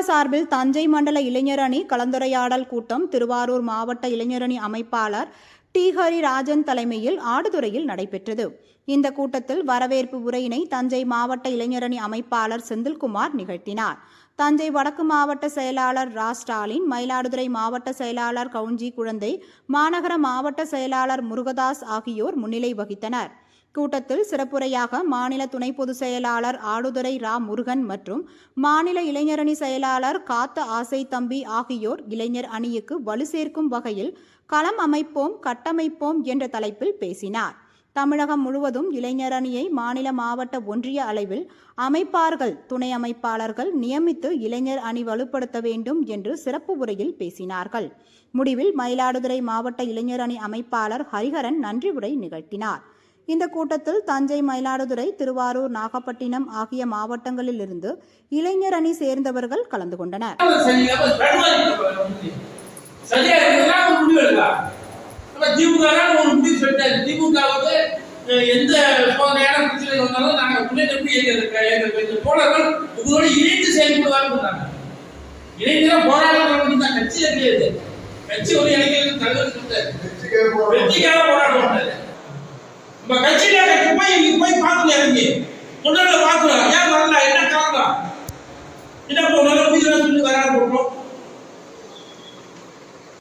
சார்பில் தஞ்சை மண்டல இளைஞர் அணி கலந்துரையாடல் கூட்டம் திருவாரூர் மாவட்ட இளைஞரணி அமைப்பாளர் டி ஹரிராஜன் தலைமையில் ஆடுதுறையில் நடைபெற்றது. இந்த கூட்டத்தில் வரவேற்பு உரையினை தஞ்சை மாவட்ட இளைஞரணி அமைப்பாளர் செந்தில்குமார் நிகழ்த்தினார். தஞ்சை வடக்கு மாவட்ட செயலாளர் ரா ஸ்டாலின், மயிலாடுதுறை மாவட்ட செயலாளர் கவுஞ்சி குழந்தை, மாநகர மாவட்ட செயலாளர் முருகதாஸ் ஆகியோர் முன்னிலை வகித்தனர். கூட்டத்தில் சிறப்புரையாக மாநில துணை பொதுச் செயலாளர் ஆடுதுறை ரா முருகன் மற்றும் மாநில இளைஞரணி செயலாளர் காத்த ஆசை தம்பி ஆகியோர் இளைஞர் அணிக்கு வலு சேர்க்கும் வகையில் களம் அமைப்போம் கட்டமைப்போம் என்ற தலைப்பில் பேசினார். தமிழகம் முழுவதும் இளைஞர் அணியை மாநில மாவட்ட ஒன்றிய அளவில் அமைப்பார்கள், துணை அமைப்பாளர்கள் நியமித்து இளைஞர் அணி வலுப்படுத்த வேண்டும் என்று சிறப்பு உரையில் பேசினார்கள். முடிவில் மயிலாடுதுறை மாவட்ட இளைஞர் அணி அமைப்பாளர் ஹரிஹரன் நன்றி உரை நிகழ்த்தினார். இந்த கூட்டத்தில் தஞ்சை, மயிலாடுதுறை, திருவாரூர், நாகப்பட்டினம் ஆகிய மாவட்டங்களில் இருந்து இளைஞர் அணி சேர்ந்தவர்கள் கலந்து கொண்டனர். எந்த சோதனையான பிரச்சனை வந்தாலும் நாங்கள் முன்னேற்றம் தோழர்கள் உங்களோட இணைந்து செயல்படுவாங்க சொன்னாங்க. இணைந்து போராட்டம் தான் கட்சியில கிடையாது. கட்சி ஒரு இளைஞர்கள் தலைவர் வெற்றிக்காக போராட்டம். நம்ம கட்சியில போய் பார்க்கல இறங்கி முன்னாடி பார்க்கலாம். ஏன் வரல, என்ன காரணம், என்ன போனாலும் சொல்லி வராது போட்டோம்.